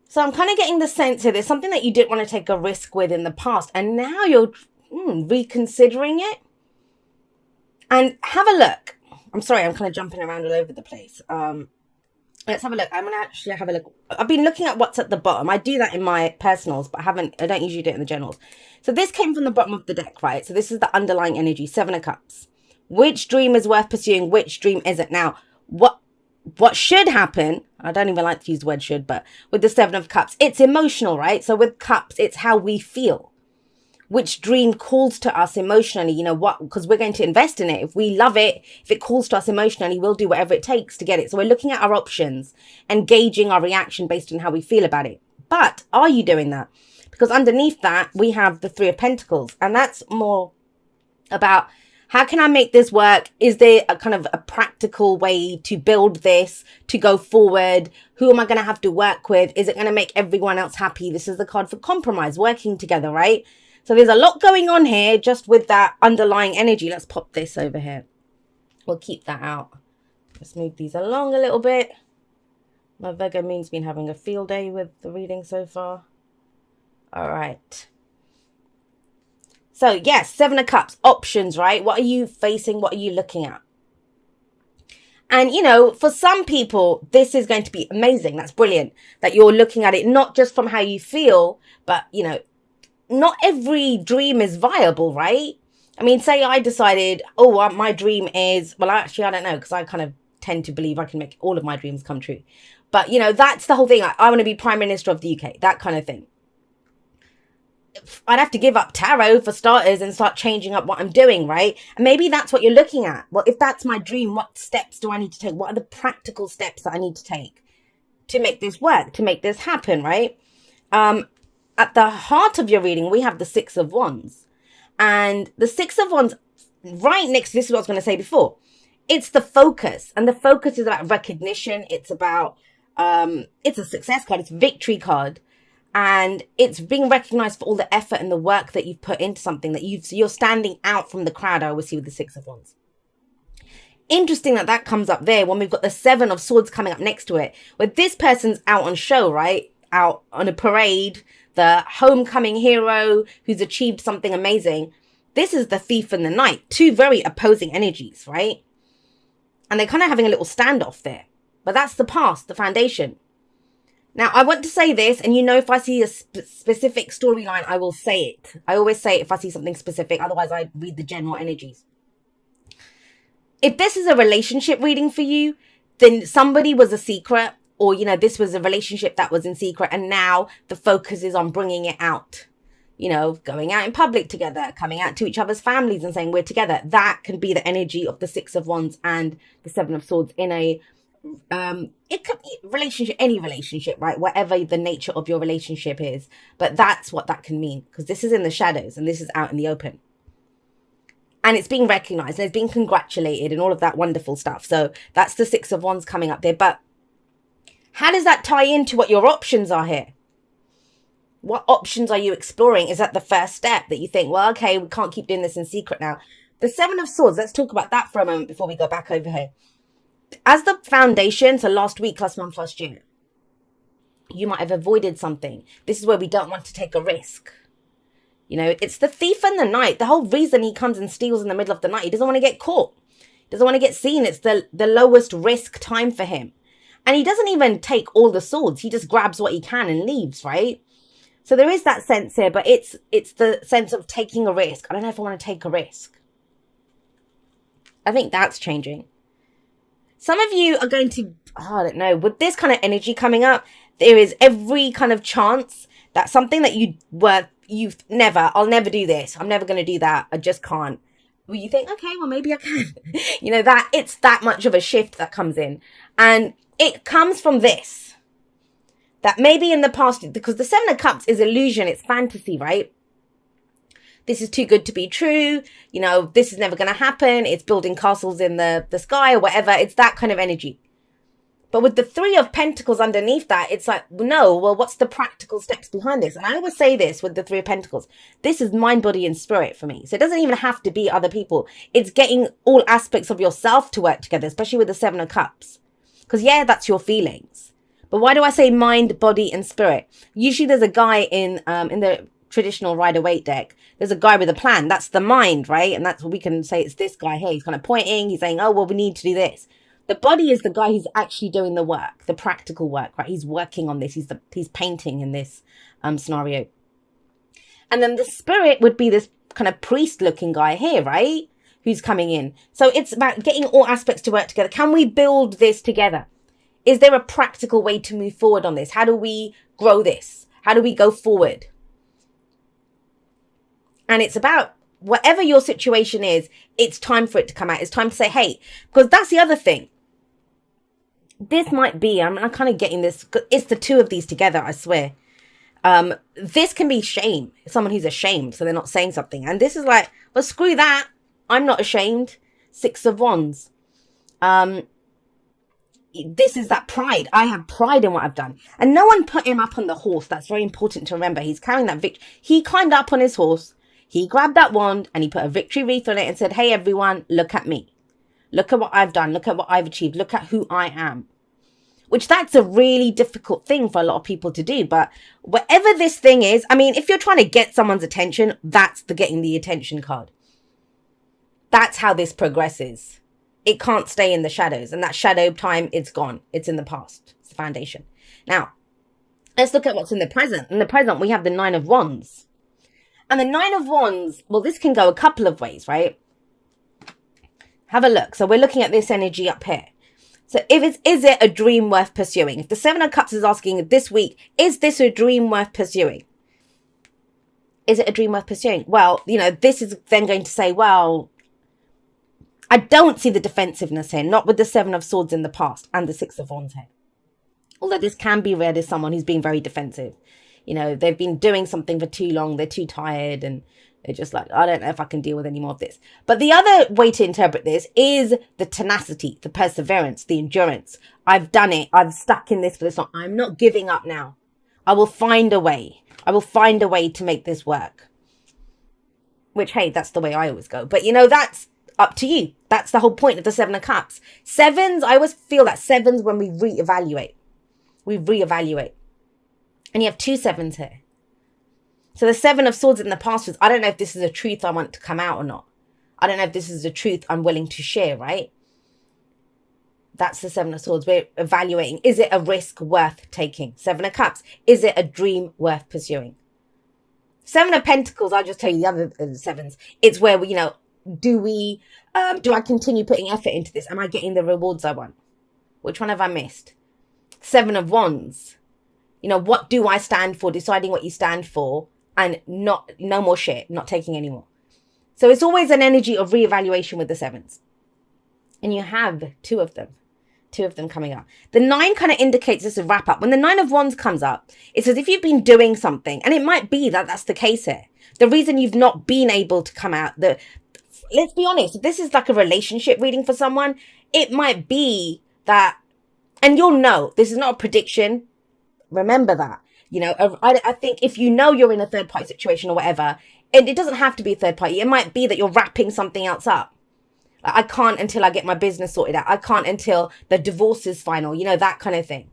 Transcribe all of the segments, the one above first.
So I'm kind of getting the sense here there's something that you didn't want to take a risk with in the past, and now you're reconsidering it. And have a look. I'm sorry, I'm kind of jumping around all over the place. Let's have a look. I'm gonna actually have a look. I've been looking at what's at the bottom. I do that in my personals, but I don't usually do it in the journals. So this came from the bottom of the deck, right? So this is the underlying energy, Seven of Cups. Which dream is worth pursuing? Which dream isn't? Now, what should happen? I don't even like to use the word should, but with the Seven of Cups, it's emotional, right? So with cups, it's how we feel. Which dream calls to us emotionally, what, because we're going to invest in it. If we love it, if it calls to us emotionally, we'll do whatever it takes to get it. So we're looking at our options and gauging our reaction based on how we feel about it. But are you doing that? Because underneath that, we have the Three of Pentacles, and that's more about how can I make this work? Is there a kind of a practical way to build this, to go forward? Who am I going to have to work with? Is it going to make everyone else happy? This is the card for compromise, working together, right? So there's a lot going on here just with that underlying energy. Let's pop this over here. We'll keep that out. Let's move these along a little bit. My Virgo moon's been having a field day with the reading so far. All right. So yes, Seven of Cups, options, right? What are you facing? What are you looking at? And, for some people, this is going to be amazing. That's brilliant that you're looking at it, not just from how you feel, but, not every dream is viable, right? I mean, say I decided, my dream is, well, actually, I don't know, because I kind of tend to believe I can make all of my dreams come true. But, that's the whole thing. I want to be Prime Minister of the UK, that kind of thing. I'd have to give up tarot for starters and start changing up what I'm doing, right? And maybe that's what you're looking at. Well, if that's my dream, what steps do I need to take? What are the practical steps that I need to take to make this work, to make this happen, right? At the heart of your reading, we have the Six of Wands. And the Six of Wands, right next to this is what I was going to say before. It's the focus. And the focus is about recognition. It's about, it's a success card. It's a victory card. And it's being recognized for all the effort and the work that you've put into something, that you're standing out from the crowd. I always see with the Six of Wands. Interesting that comes up there when we've got the Seven of Swords coming up next to it, where this person's out on show, right? Out on a parade, the homecoming hero who's achieved something amazing. This is the Thief and the Knight, two very opposing energies, right? And they're kind of having a little standoff there. But that's the past, the foundation. Now, I want to say this, and if I see a specific storyline, I will say it. I always say it if I see something specific, otherwise I read the general energies. If this is a relationship reading for you, then somebody was a secret, or, this was a relationship that was in secret, and now the focus is on bringing it out. Going out in public together, coming out to each other's families and saying we're together. That can be the energy of the Six of Wands and the Seven of Swords in a it could be relationship, any relationship, right? Whatever the nature of your relationship is, but that's what that can mean, because this is in the shadows and this is out in the open, and it's being recognized and it's being congratulated and all of that wonderful stuff. So that's the Six of Wands coming up there. But how does that tie into what your options are here? What options are you exploring? Is that the first step that you think, well, okay, we can't keep doing this in secret now? The Seven of Swords, let's talk about that for a moment before we go back over here. As the foundation, so last week, last month, last year, you might have avoided something. This is where we don't want to take a risk. It's the Thief and the Knight. The whole reason he comes and steals in the middle of the night, he doesn't want to get caught. He doesn't want to get seen. It's the lowest risk time for him. And he doesn't even take all the swords. He just grabs what he can and leaves, right? So there is that sense here, but it's the sense of taking a risk. I don't know if I want to take a risk. I think that's changing. Some of you are going to, I don't know, with this kind of energy coming up, there is every kind of chance that something that I'll never do this. I'm never going to do that. I just can't. Well, you think, okay, well, maybe I can. That it's that much of a shift that comes in. And it comes from this. That maybe in the past, because the Seven of Cups is illusion, it's fantasy, right? This is too good to be true. This is never going to happen. It's building castles in the sky or whatever. It's that kind of energy. But with the Three of Pentacles underneath that, it's like, no, well, what's the practical steps behind this? And I always say this with the Three of Pentacles. This is mind, body, and spirit for me. So it doesn't even have to be other people. It's getting all aspects of yourself to work together, especially with the Seven of Cups. Because, yeah, that's your feelings. But why do I say mind, body, and spirit? Usually there's a guy in the traditional Rider-Waite deck. There's a guy with a plan. That's the mind, right? And that's what we can say. It's this guy here. He's kind of pointing. He's saying, oh, well, we need to do this. The body is the guy who's actually doing the work, the practical work, right? He's working on this. He's painting in this scenario. And then the spirit would be this kind of priest-looking guy here, right? Who's coming in. So it's about getting all aspects to work together. Can we build this together? Is there a practical way to move forward on this? How do we grow this? How do we go forward? And it's about whatever your situation is, it's time for it to come out. It's time to say, hey, because that's the other thing. This might be, I'm kind of getting this, it's the two of these together, I swear. This can be shame. Someone who's ashamed, so they're not saying something. And this is like, well, screw that. I'm not ashamed. 6 of Wands. This is that pride. I have pride in what I've done. And no one put him up on the horse. That's very important to remember. He's carrying that victory. He climbed up on his horse. He grabbed that wand and he put a victory wreath on it and said, hey, everyone, look at me. Look at what I've done. Look at what I've achieved. Look at who I am. Which that's a really difficult thing for a lot of people to do. But whatever this thing is, I mean, if you're trying to get someone's attention, that's the getting the attention card. That's how this progresses. It can't stay in the shadows. And that shadow time, it's gone. It's in the past. It's the foundation. Now, let's look at what's in the present. In the present, we have the 9 of Wands. And the 9 of Wands, well, this can go a couple of ways, right? Have a look. So we're looking at this energy up here. So is it a dream worth pursuing? If the 7 of Cups is asking this week, is this a dream worth pursuing? Is it a dream worth pursuing? Well, this is then going to say, well, I don't see the defensiveness here, not with the 7 of Swords in the past and the 6 of Wands here. Although this can be read as someone who's being very defensive. They've been doing something for too long. They're too tired and they're just like, I don't know if I can deal with any more of this. But the other way to interpret this is the tenacity, the perseverance, the endurance. I've done it. I've stuck in this for this long. I'm not giving up now. I will find a way. I will find a way to make this work. Which, hey, that's the way I always go. But, that's up to you. That's the whole point of the 7 of Cups. 7s, I always feel that 7s when we reevaluate. We reevaluate. And you have 2 7s here. So the 7 of Swords in the past was, I don't know if this is a truth I want to come out or not. I don't know if this is a truth I'm willing to share, right? That's the 7 of Swords. We're evaluating. Is it a risk worth taking? 7 of Cups. Is it a dream worth pursuing? 7 of Pentacles, I'll just tell you the other 7s. It's where, do I continue putting effort into this? Am I getting the rewards I want? Which one have I missed? 7 of Wands. What do I stand for? Deciding what you stand for and no more shit, not taking any more. So it's always an energy of reevaluation with the 7s. And you have 2 of them coming up. The 9 kind of indicates this is a wrap up. When the 9 of Wands comes up, it's as if you've been doing something, and it might be that that's the case here. The reason you've not been able to come out, let's be honest, if this is like a relationship reading for someone, it might be that, and you'll know, this is not a prediction. Remember that, I think if you're in a third party situation or whatever, and it doesn't have to be a third party. It might be that you're wrapping something else up. Like, I can't until I get my business sorted out. I can't until the divorce is final, that kind of thing.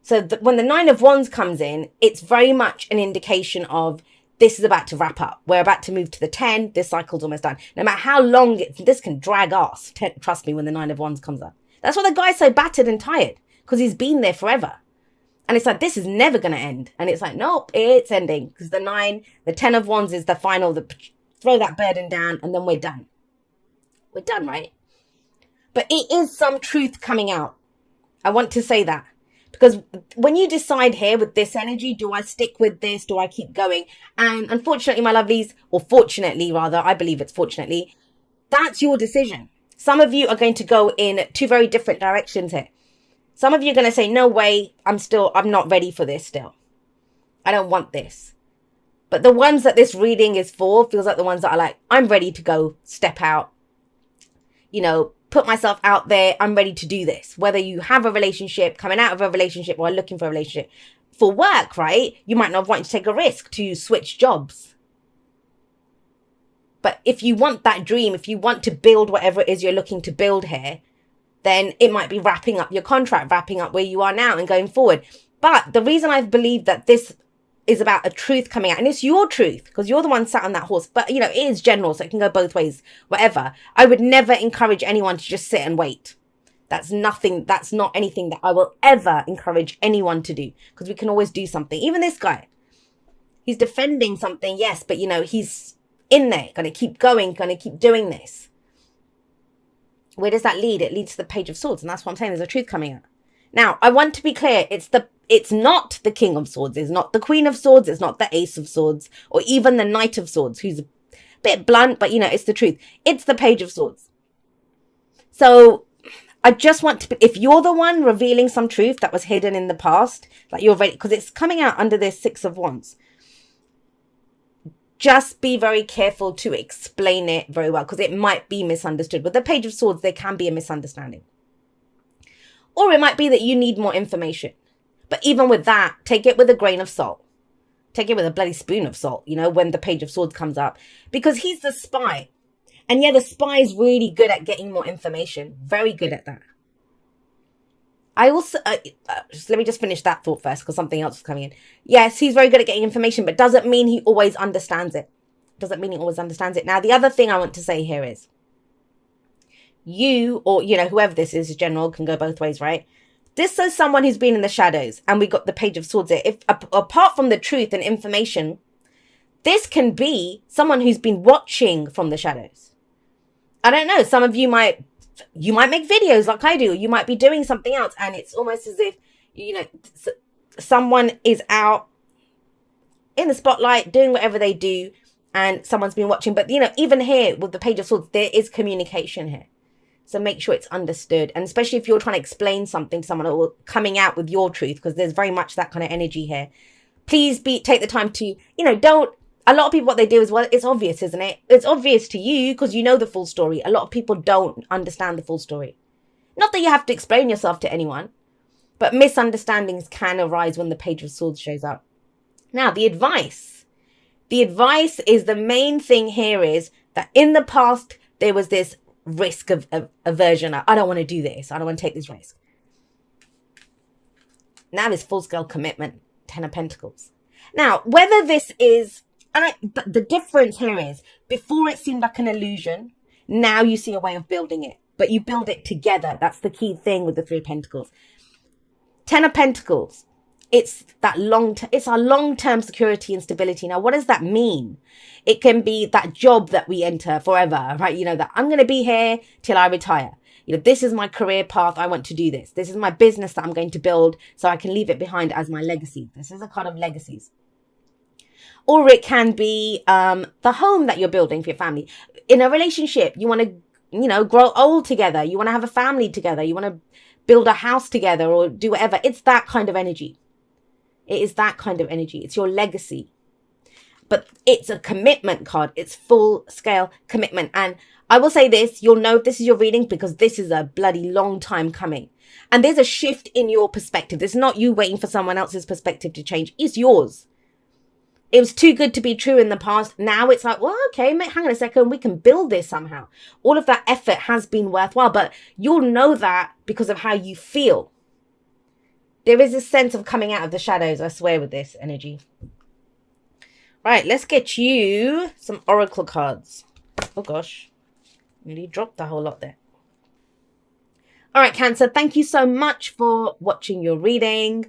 So when the 9 of Wands comes in, it's very much an indication of this is about to wrap up. We're about to move to the 10. This cycle's almost done. No matter how long this can drag ass, trust me, when the 9 of Wands comes up. That's why the guy's so battered and tired, because he's been there forever. And it's like, this is never going to end. And it's like, nope, it's ending. Because the 10 of Wands is the final, throw that burden down and then we're done. We're done, right? But it is some truth coming out. I want to say that. Because when you decide here with this energy, do I stick with this? Do I keep going? And unfortunately, my lovelies, or fortunately rather, I believe it's fortunately, that's your decision. Some of you are going to go in 2 very different directions here. Some of you are going to say, no way, I'm not ready for this still. I don't want this. But the ones that this reading is for feels like the ones that are like, I'm ready to go step out, put myself out there. I'm ready to do this. Whether you have a relationship, coming out of a relationship, or looking for a relationship. For work, right? You might not want to take a risk to switch jobs. But if you want that dream, if you want to build whatever it is you're looking to build here, then it might be wrapping up your contract, wrapping up where you are now and going forward. But the reason I believe that this is about a truth coming out, and it's your truth because you're the one sat on that horse, but you know, it is general, so it can go both ways, whatever. I would never encourage anyone to just sit and wait. That's not anything that I will ever encourage anyone to do, because we can always do something. Even this guy, he's defending something, yes, but you know, he's in there, going to keep going, going to keep doing this. Where does that lead? It leads to the Page of Swords, and that's what I'm saying. There's a truth coming out. Now, I want to be clear. It's not the King of Swords. It's not the Queen of Swords. It's not the Ace of Swords, or even the Knight of Swords, who's a bit blunt, but you know, it's the truth. It's the Page of Swords. So I just want to be, if you're the one revealing some truth that was hidden in the past, like you're ready, because it's coming out under this Six of Wands. Just be very careful to explain it very well, because it might be misunderstood. With the Page of Swords, there can be a misunderstanding. Or it might be that you need more information. But even with that, take it with a grain of salt. Take it with a bloody spoon of salt, you know, when the Page of Swords comes up. Because he's the spy. And yeah, the spy is really good at getting more information. Very good at that. I also, let me just finish that thought first, because something else is coming in. Yes, he's very good at getting information, but doesn't mean he always understands it. Doesn't mean he always understands it. Now, the other thing I want to say here is, you, or, you know, whoever this is, general, can go both ways, right? This is someone who's been in the shadows, and we got the Page of Swords here. If, apart from the truth and information, this can be someone who's been watching from the shadows. I don't know, some of you might make videos like I do. You might be doing something else, and it's almost as if, you know, someone is out in the spotlight doing whatever they do, and someone's been watching. But, you know, even here with the Page of Swords, there is communication here. So make sure it's understood. And especially if you're trying to explain something to someone, or coming out with your truth, because there's very much that kind of energy here. Please take the time to, you know, a lot of people, what they do is, well, it's obvious, isn't it? It's obvious to you because you know the full story. A lot of people don't understand the full story. Not that you have to explain yourself to anyone, but misunderstandings can arise when the Page of Swords shows up. Now, the advice is, the main thing here is that in the past, there was this risk of aversion. I don't want to do this. I don't want to take this risk. Now there's full-scale commitment, 10 of Pentacles. Now, whether this is, but the difference here is, before it seemed like an illusion, now you see a way of building it, but you build it together. That's the key thing with the Three of Pentacles. 10 of Pentacles. It's that it's our long-term security and stability. Now, what does that mean? It can be that job that we enter forever, right? You know, that I'm going to be here till I retire. You know, this is my career path. I want to do this. This is my business that I'm going to build so I can leave it behind as my legacy. This is a card of legacies. Or it can be the home that you're building for your family. In a relationship, you want to, you know, grow old together. You want to have a family together. You want to build a house together or do whatever. It's that kind of energy. It is that kind of energy. It's your legacy. But it's a commitment card. It's full-scale commitment. And I will say this, you'll know if this is your reading because this is a bloody long time coming. And there's a shift in your perspective. It's not you waiting for someone else's perspective to change. It's yours. It was too good to be true in the past. Now it's like, well, okay, mate, hang on a second. We can build this somehow. All of that effort has been worthwhile, but you'll know that because of how you feel. There is a sense of coming out of the shadows, I swear, with this energy. Right, let's get you some oracle cards. Oh, gosh. Nearly dropped a whole lot there. All right, Cancer, thank you so much for watching your reading.